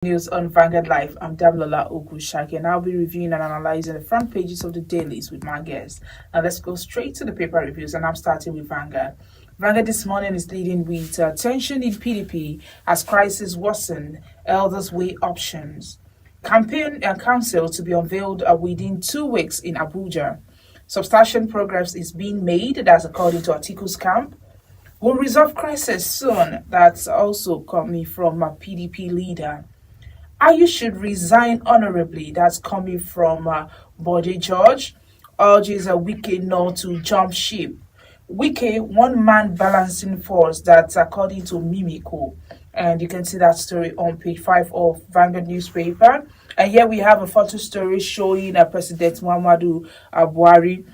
News on Vanguard Live. I'm Damilola Ogushaki, and I'll be reviewing and analyzing the front pages of the dailies with my guests. Now let's go straight to the paper reviews, and I'm starting with Vanguard. Vanguard this morning is leading with tension in PDP as crisis worsen, elders weigh options. Campaign and council to be unveiled within 2 weeks in Abuja. Substantial progress is being made, that's according to Atiku's camp. Will resolve crisis soon, that's also coming from a PDP leader. You should resign honorably. That's coming from Bode George. Urges a Wike not to jump ship. Wike, one man balancing force. That's according to Mimiko. And you can see that story on page 5 of Vanguard newspaper. And here we have a photo story showing President Muhammadu Buhari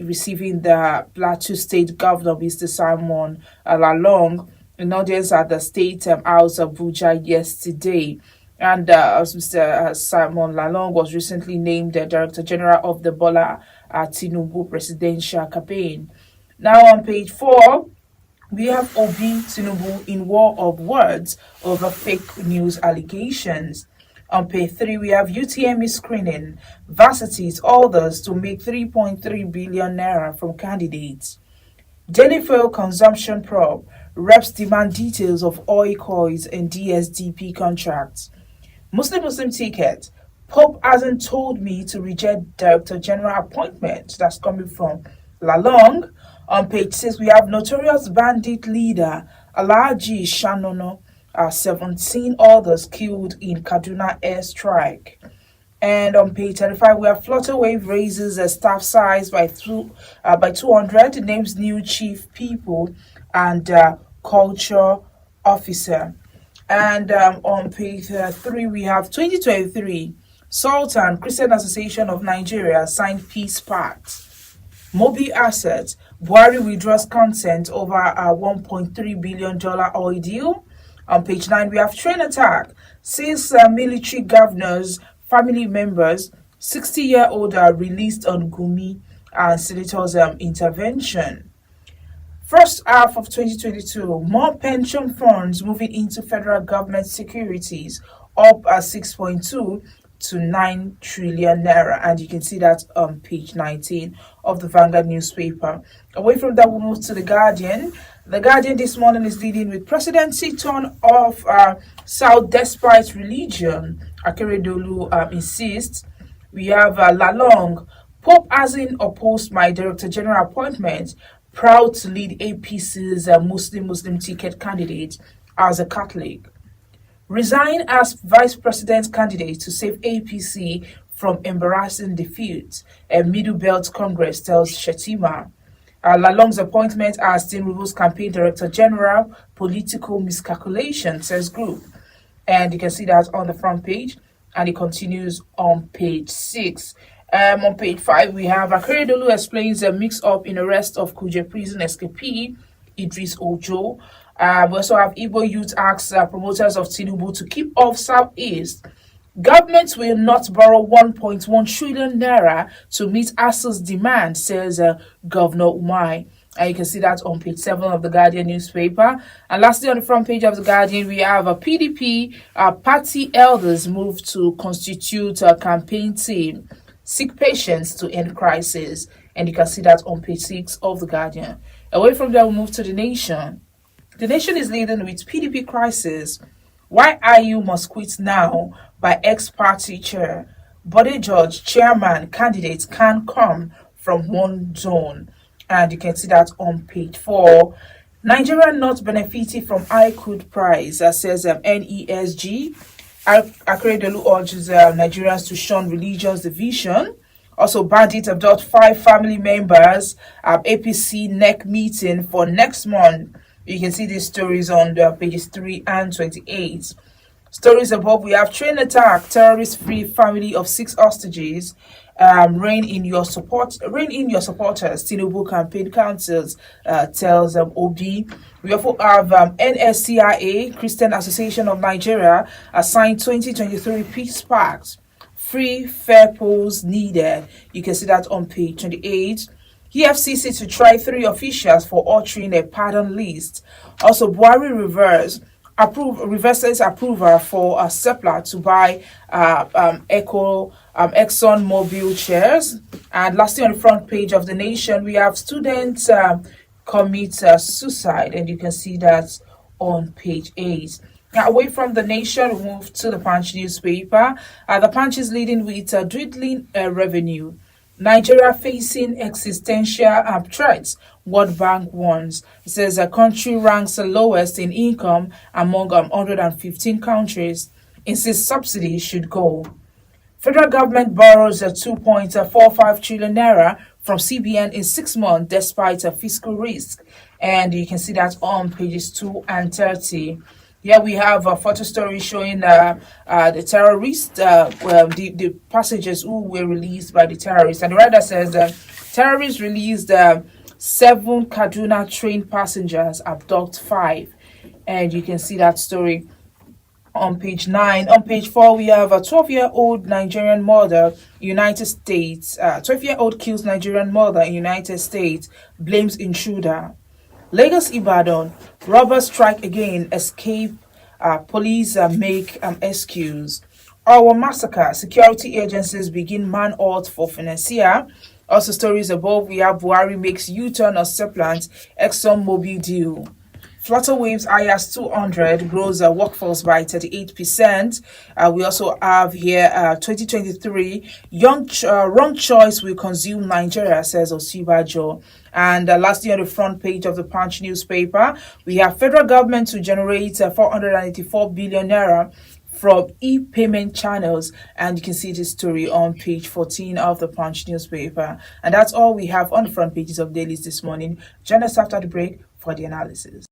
receiving the Plateau State Governor, Mr. Simon Lalong, in audience at the State House of Abuja yesterday. And as Mr. Simon Lalong was recently named the Director General of the Bola Tinubu presidential campaign. Now on page 4, we have Obi Tinubu in war of words over fake news allegations. On page 3, we have UTME screening, varsities, others to make 3.3 billion naira from candidates. Daily fuel consumption probe, reps demand details of oil coils and DSDP contracts. Muslim ticket, Pope hasn't told me to reject Director General appointment. That's coming from Lalong. On page 6, we have notorious bandit leader Alhaji Shanono, 17 others killed in Kaduna airstrike. And on page 35, we have Flutterwave raises a staff size by 200, names new chief people and culture officer. And on page 3, we have 2023, Sultan Christian Association of Nigeria signed peace pact. Mobi assets, Buhari withdraws consent over a $1.3 billion oil deal. On page 9, we have train attack, 6 military governors, family members, 60-year-old are released on Gumi and senators' intervention. First half of 2022, more pension funds moving into federal government securities, up at 6.2 to 9 trillion naira. And you can see that on page 19 of the Vanguard newspaper. Away from that, we'll move to The Guardian. The Guardian this morning is leading with presidency turn off South despite religion. Akeredolu insists. We have Lalong. Pope hasn't opposed my Director General appointment. Proud to lead APC's Muslim ticket candidate as a Catholic. Resign as vice president candidate to save APC from embarrassing defeat. A Middle Belt Congress tells Shetima. Lalong's appointment as Tinubu's campaign director general, political miscalculation, says group. And you can see that on the front page. And it continues on page 6. On page 5, we have Akeredolu explains a mix-up in arrest of Kuje prison escapee, Idris Ojo. We also have Igbo youth asks promoters of Tinubu to keep off Southeast. Government will not borrow 1.1 trillion naira to meet ASU's demand, says Governor Umai. And you can see that on page 7 of the Guardian newspaper. And lastly, on the front page of the Guardian, we have a PDP party elders move to constitute a campaign team. Seek patience to end crisis. And you can see that on page 6 of The Guardian. Away from there, we move to The Nation. The Nation is leading with PDP crisis. Why IU must quit now by ex-party chair. Bode George, chairman, candidates can come from one zone. And you can see that on page 4. Nigeria not benefiting from high crude price, says NESG. Akeredolu urges Nigerians to shun religious division. Also, bandits abduct 5 family members. APC NEC meeting for next month. You can see these stories on pages 3 and 28. Stories above, we have train attack, terrorist free family of 6 hostages. Reign in your supporters. Tinubu campaign councils tells OB. We also have NSCIA, Christian Association of Nigeria, assigned 2023 peace pact. Free fair polls needed. You can see that on page 28. EFCC to try 3 officials for altering a pardon list. Also, Buhari reverse reverses approval for Seplat to buy Exxon Mobil shares. And lastly, on the front page of the Nation, we have students commit suicide, and you can see that on page 8. Now, away from the Nation, we move to the Punch newspaper. The Punch is leading with dwindling revenue. Nigeria facing existential threats, World Bank warns. It says the country ranks the lowest in income among 115 countries. Insists subsidy should go. Federal government borrows 2.45 trillion naira from CBN in 6 months despite a fiscal risk. And you can see that on pages 2 and 30. Here we have a photo story showing the terrorists, the passengers who were released by the terrorists. And the writer says terrorists released 7 Kaduna train passengers, abduct 5. And you can see that story on page 9. On page 4, we have a 12-year-old Nigerian mother, United States. 12-year-old kills Nigerian mother in United States, blames intruder. Lagos Ibadan, robbers strike again, escape, police make excuse. Our massacre, security agencies begin man-out for financier. Also stories above, we have Buhari makes U-turn on Seplant, Exxon Mobil deal. Flutter Waves IAS 200 grows workforce by 38%. We also have here 2023, wrong choice will consume Nigeria, says Osibajo. And lastly, on the front page of the Punch newspaper, we have federal government to generate 484 billion naira from e-payment channels, and you can see this story on page 14 of the Punch newspaper. And that's all we have on the front pages of dailies this morning. Join us after the break for the analysis.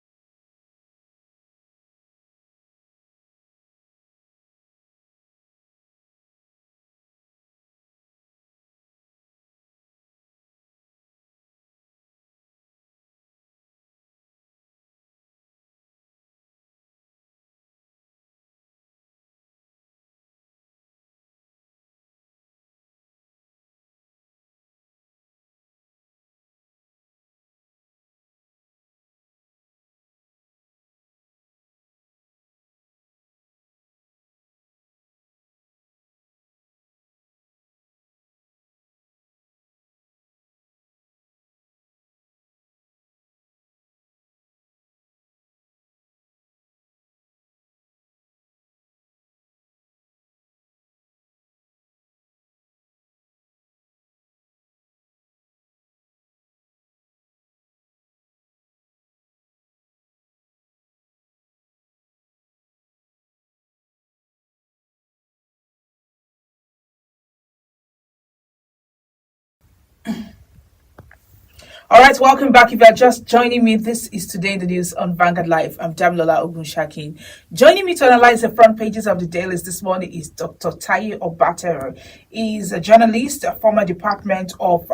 All right, welcome back. If you are just joining me, this is Today in the News on Vanguard Live. I'm Damilola Ogunshakin. Joining me to analyze the front pages of the dailies this morning is Dr. Taye Obatero. He's a journalist, a former Department of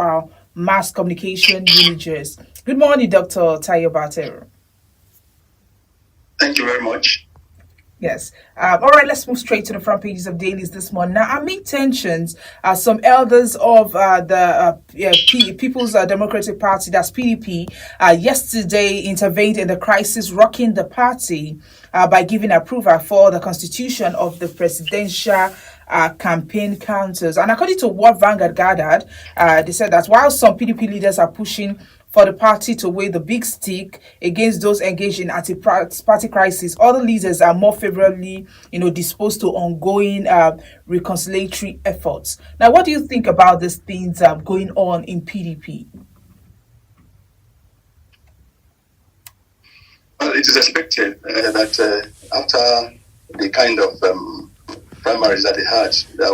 Mass Communication, Unijers. Good morning, Dr. Taye Obatero. Thank you very much. Yes. All right, let's move straight to the front pages of dailies this morning. Now, amid tensions, some elders of the People's Democratic Party, that's PDP, yesterday intervened in the crisis rocking the party by giving approval for the constitution of the presidential campaign counters. And according to what Vanguard gathered, they said that while some PDP leaders are pushing for the party to weigh the big stick against those engaged in anti-party crisis, other leaders are more favorably, disposed to ongoing reconciliatory efforts. Now, what do you think about these things going on in PDP? Well, it is expected that after the kind of primaries that they had, there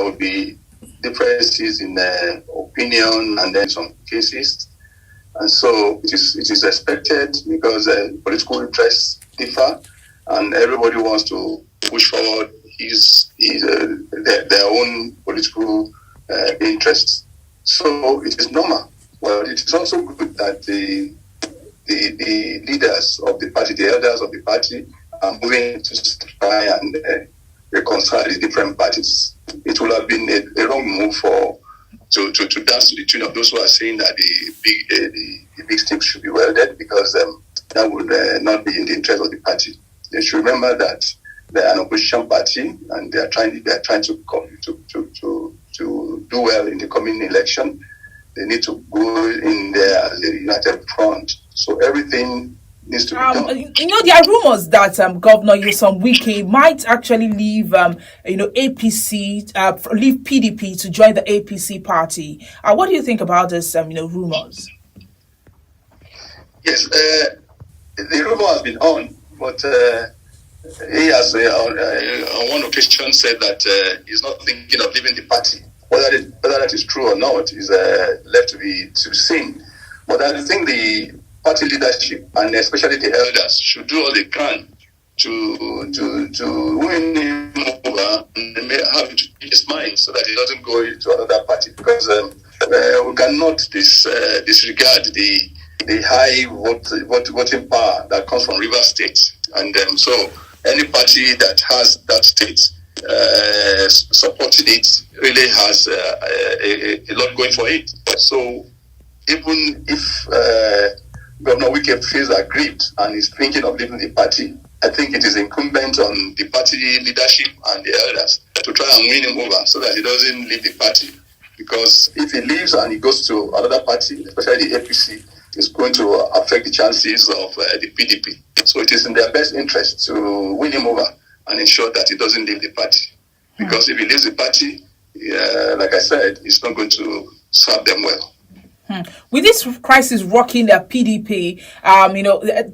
will be differences in opinion and then some cases. And so it is expected because political interests differ and everybody wants to push forward their own political interests. So it is normal. Well, it is also good that the leaders of the party, the elders of the party, are moving to try and reconcile the different parties. It would have been a wrong move to dance to the tune of those who are saying that the big stick should be welded, because that would not be in the interest of the party. They should remember that they are an opposition party and they are trying to do well in the coming election. They need to go in there as a united front. So everything needs to be done. There are rumors that Governor Nyesom Wike might actually leave, APC, leave PDP to join the APC party. What do you think about this, rumors? Yes, the rumor has been on, but he has on one occasion said that he's not thinking of leaving the party. Whether that is true or not is left to be seen. But I think the party leadership and especially the elders should do all they can to win him over and have him to change his mind so that he doesn't go into another party, because we cannot disregard the high voting power that comes from Rivers State, and so any party that has that state supporting it really has a lot going for it. So even if Governor Wike feels aggrieved and is thinking of leaving the party, I think it is incumbent on the party leadership and the elders to try and win him over so that he doesn't leave the party. Because if he leaves and he goes to another party, especially the APC, it's going to affect the chances of the PDP. So it is in their best interest to win him over and ensure that he doesn't leave the party. Because if he leaves the party, like I said, it's not going to serve them well. With this crisis rocking the PDP,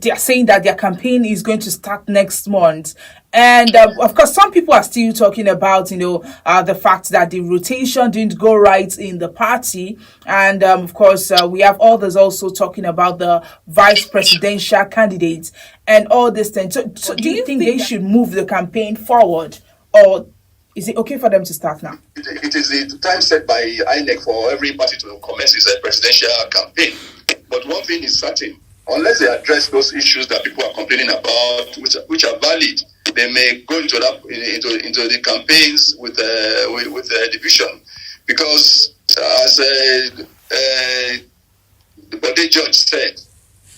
they are saying that their campaign is going to start next month. And of course, some people are still talking about, the fact that the rotation didn't go right in the party. And of course, we have others also talking about the vice presidential candidates and all this thing. So do you think they should move the campaign forward, or is it okay for them to start now? It is the time set by INEC for every party to commence its presidential campaign. But one thing is certain: unless they address those issues that people are complaining about, which are valid, they may go into the campaigns with division. Because as the body judge said,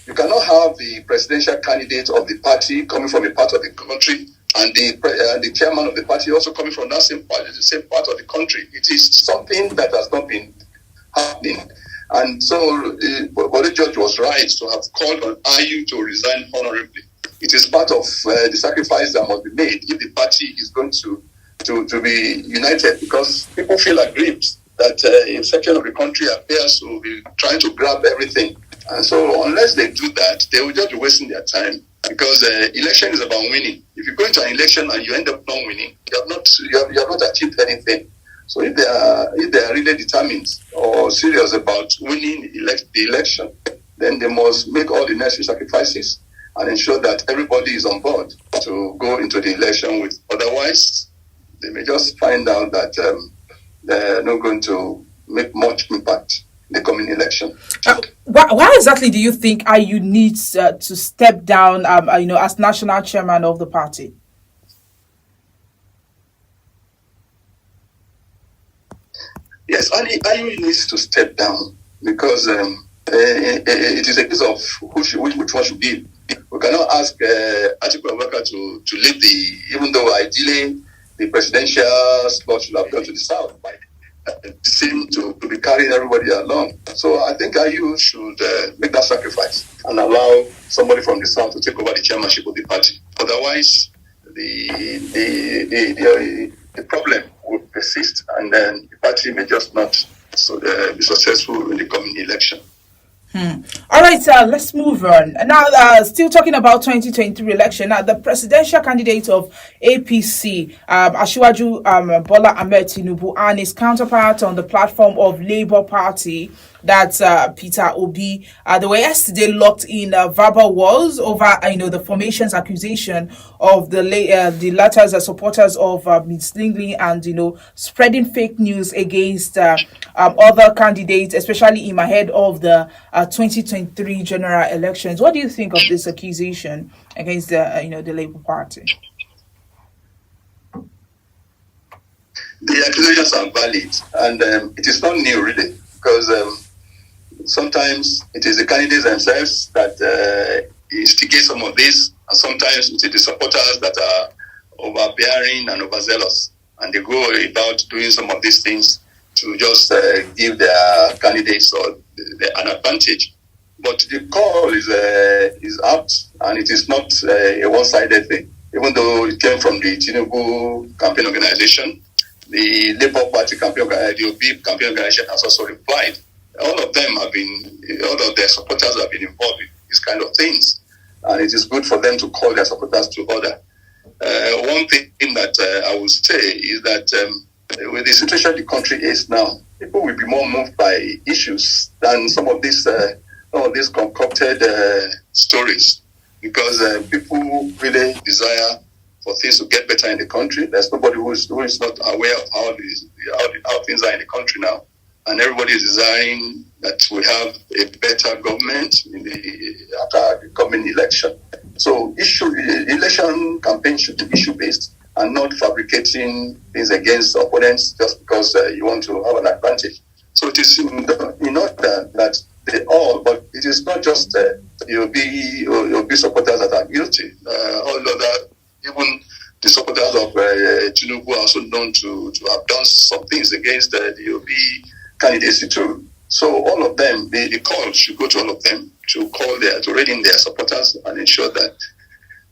you cannot have the presidential candidate of the party coming from a part of the country and the chairman of the party also coming from that same part of the country. It is something that has not been happening. And so the body judge was right to have called on IU to resign honorably. It is part of the sacrifice that must be made if the party is going to be united, because people feel aggrieved that a section of the country appears to be trying to grab everything. And so unless they do that, they will just be wasting their time, because election is about winning. If you go into an election and you end up not winning, you have not achieved anything. So if they are really determined or serious about winning the election, then they must make all the necessary sacrifices and ensure that everybody is on board to go into the election with. Otherwise, they may just find out that they're not going to make much impact in the coming election. Why exactly do you think IU needs to step down, as national chairman of the party? Yes, IU needs to step down because it is a case of which one should be. We cannot ask Atiku Abubakar to leave even though ideally the presidential slot should have gone to the south, but it seems to be carrying everybody along. So I think IU should make that sacrifice and allow somebody from the south to take over the chairmanship of the party. Otherwise, the problem will persist, and then the party may just not be successful in the coming election. All right, let's move on. Now, still talking about 2023 election. Now, the presidential candidate of APC, Asiwaju Bola Ahmed Tinubu, and his counterpart on the platform of Labour Party, that's Peter Obi, they were yesterday locked in verbal wars over, the formation's accusation of the latter's supporters of misleading and, spreading fake news against other candidates, especially in ahead of the 2023 general elections. What do you think of this accusation against the Labour Party? The accusations are valid, and it is not new, really, because sometimes it is the candidates themselves that instigate some of this, And sometimes it is the supporters that are overbearing and overzealous, and they go about doing some of these things to just give their candidates an advantage. But the call is apt, and it is not a one-sided thing. Even though it came from the Tinubu campaign organization, the Labour Party campaign, the OB campaign organization has also replied. All of their supporters have been involved in these kind of things, and it is good for them to call their supporters to order. One thing that I would say is that with the situation the country is now, people will be more moved by issues than some of these concocted stories, because people really desire for things to get better in the country. There's nobody who is not aware of how things are in the country now, and everybody is desiring that we have a better government after the coming election. So election campaign should be issue-based and not fabricating things against opponents just because you want to have an advantage. So it is in order that but it is not just you'll be supporters that are guilty. All other, even the supporters of Tinubu are also known to have done some things against the OB candidacy too. So all of them, the call should go to all of them to rein in their supporters and ensure that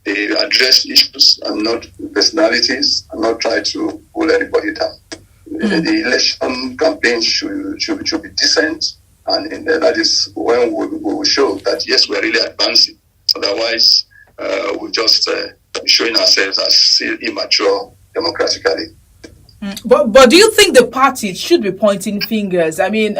they address issues and not personalities, and not try to pull anybody down. The election campaign should be decent, and that is when we will show that yes, we are really advancing. Otherwise, we're just showing ourselves as still immature democratically. But do you think the parties should be pointing fingers? I mean,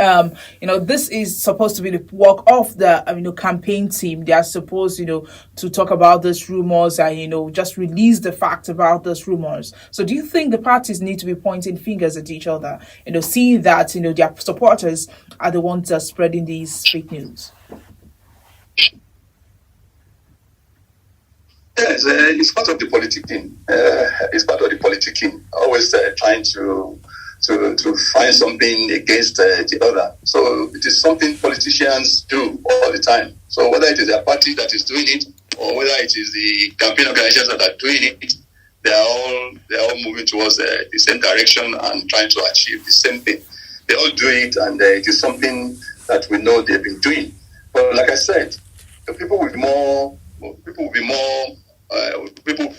this is supposed to be the work of the campaign team. They are supposed, to talk about these rumors and just release the facts about those rumors. So do you think the parties need to be pointing fingers at each other? Seeing that their supporters are the ones that are spreading these fake news. Yes, it's part of the politicking. Always trying to find something against the other. So it is something politicians do all the time. So whether it is their party that is doing it, or whether it is the campaign organizations that are doing it, they are all moving towards the same direction and trying to achieve the same thing. They all do it, and it is something that we know they've been doing. But like I said, people will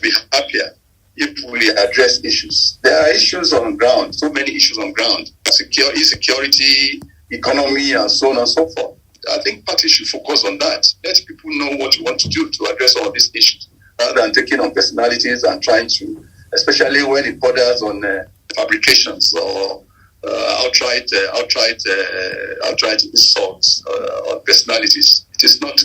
be happier if we address issues. There are issues on ground, so many issues on ground, insecurity, economy, and so on and so forth. I think parties should focus on that. Let people know what you want to do to address all these issues, rather than taking on personalities and trying to, especially when it borders on fabrications or outright insults on personalities. It's not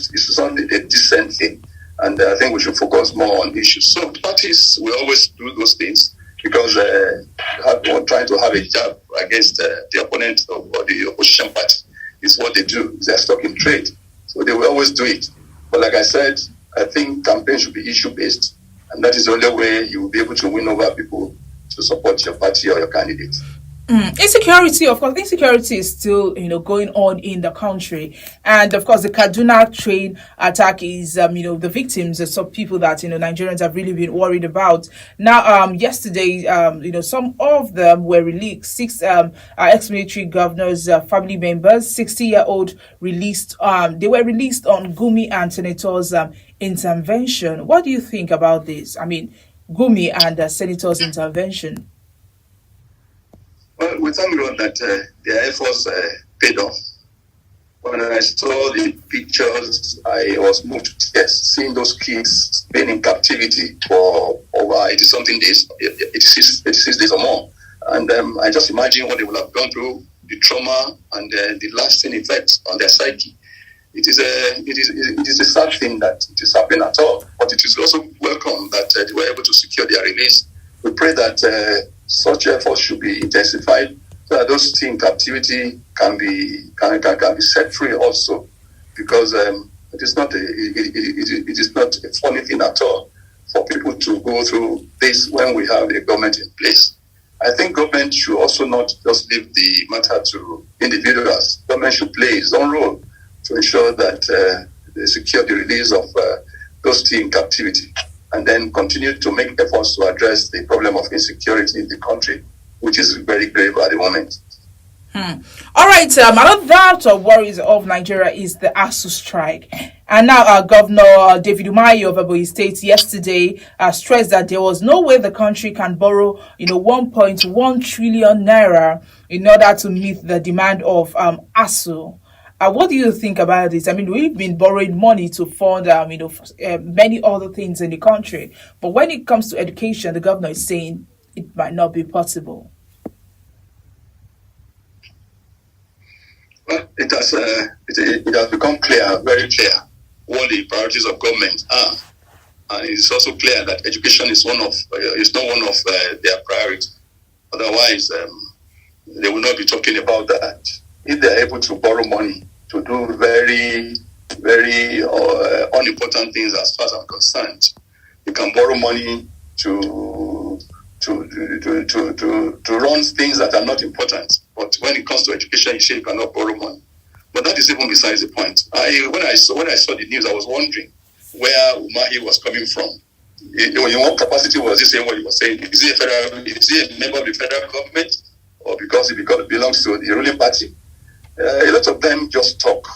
a decent thing. And I think we should focus more on issues. So parties will always do those things because trying to have a jab against the opponent or the opposition party is what they do. They're stuck in trade. So they will always do it. But like I said, I think campaign should be issue-based. And that is the only way you will be able to win over people to support your party or your candidate. Insecurity, of course, is still, going on in the country. And of course, the Kaduna train attack is, the victims are some people that, Nigerians have really been worried about. Now, yesterday, some of them were released, 6 ex-military governors, family members, 60-year-old released, they were released on Gumi and Senator's intervention. What do you think about this? I mean, Gumi and Senator's intervention. Well, we thank God that their efforts paid off. When I saw the pictures, I was moved to tears, seeing those kids being in captivity for over 80-something days, 86 days or more. And I just imagine what they would have gone through, the trauma and the lasting effects on their psyche. It is a sad thing that it is happening at all, but it is also welcome that they were able to secure their release. We pray that such efforts should be intensified so that those in captivity can be set free also, because it is not a funny thing at all for people to go through this when we have a government in place. I think government should also not just leave the matter to individuals. Government should play its own role to ensure that they secure the release of those still in captivity, and then continue to make efforts to address the problem of insecurity in the country, which is very grave at the moment. All right, another doubt or worries of Nigeria is the ASU strike. And now Governor David Umahi of Ebonyi State yesterday stressed that there was no way the country can borrow, 1.1 trillion naira in order to meet the demand of ASU. What do you think about this? I mean, we've been borrowing money to fund, many other things in the country. But when it comes to education, the governor is saying it might not be possible. Well, it has become clear, very clear, what the priorities of government are, and it's also clear that education is not one of their priorities. Otherwise, they will not be talking about that. If they are able to borrow money to do very, very unimportant things, as far as I'm concerned, you can borrow money to run things that are not important. But when it comes to education, you say you cannot borrow money. But that is even besides the point. When I saw the news, I was wondering where Umahi was coming from. In what capacity was he saying what he was saying? Is he a member of the federal government, or because he belongs to the ruling party? A lot of them just talk,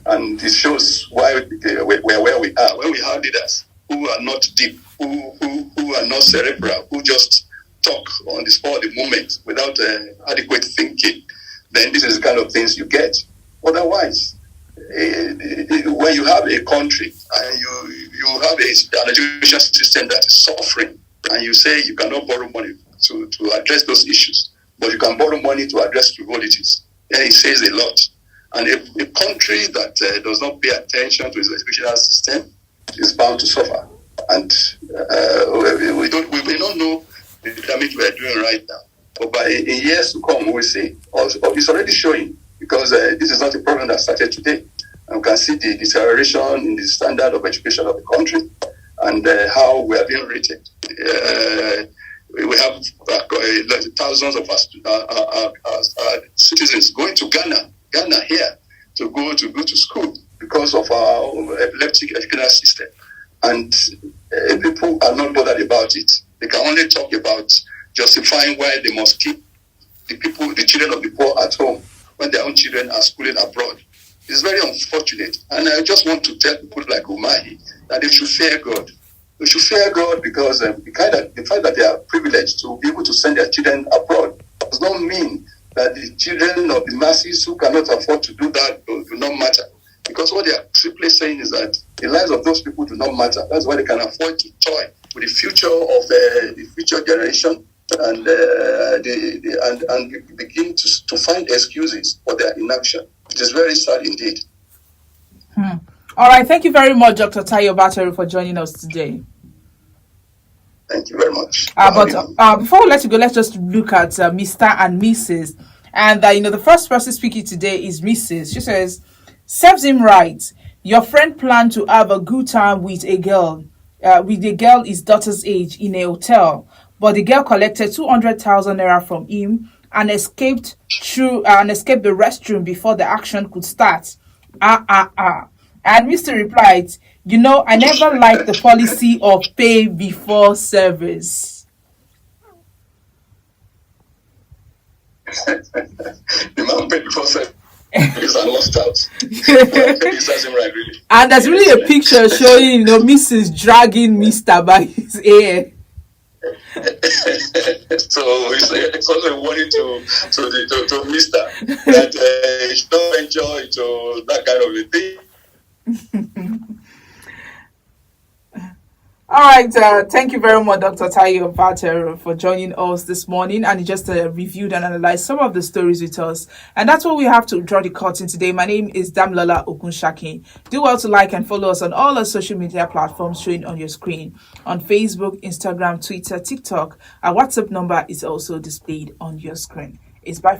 and it shows why we're where we are. When we have leaders who are not deep, who are not cerebral, who just talk on the spur of the moment without adequate thinking, then this is the kind of things you get. Otherwise, when you have a country and you have an education system that is suffering, and you say you cannot borrow money to address those issues, but you can borrow money to address frivolities, then it says a lot. And a country that does not pay attention to its educational system is bound to suffer. And we may not know the damage we are doing right now, but in years to come, we will see. It's already showing, because this is not a problem that started today. And we can see the deterioration in the standard of education of the country, and how we are being rated. We have thousands of our citizens going to Ghana here to go to school because of our epileptic educational system, and people are not bothered about it. They can only talk about justifying why they must keep the children of the poor at home when their own children are schooling abroad. It's very unfortunate, and I just want to tell people like Umahi that they should fear God. They should fear God, because the fact that they are privileged to be able to send their children abroad does not mean that the children of the masses who cannot afford to do that do not matter. Because what they are simply saying is that the lives of those people do not matter. That's why they can afford to toy with the future of the future generation, and begin to find excuses for their inaction. It is very sad indeed. All right. Thank you very much, Dr. Tayo Battery, for joining us today. Thank you very much. But before we let you go, let's just look at Mr. and Mrs. And, the first person speaking today is Mrs. She says, serves him right. Your friend planned to have a good time with a girl his daughter's age in a hotel, but the girl collected 200,000 naira from him and escaped the restroom before the action could start. And Mr. replied, I never liked the policy of pay before service. The man paid before service. He's lost out. Really. And there's really a picture showing, Mrs. dragging Mr. by his hair. So it's also a warning to Mr. that he should not enjoy to that kind of a thing. All right, thank you very much, Dr. Tayo Battery, for joining us this morning, and just reviewed and analyzed some of the stories with us. And that's what we have to draw the curtain today. My name is Damlola Ogunshaki. Do well to like and follow us on all our social media platforms showing on your screen. On Facebook, Instagram, Twitter, TikTok. Our WhatsApp number is also displayed on your screen. It's bye.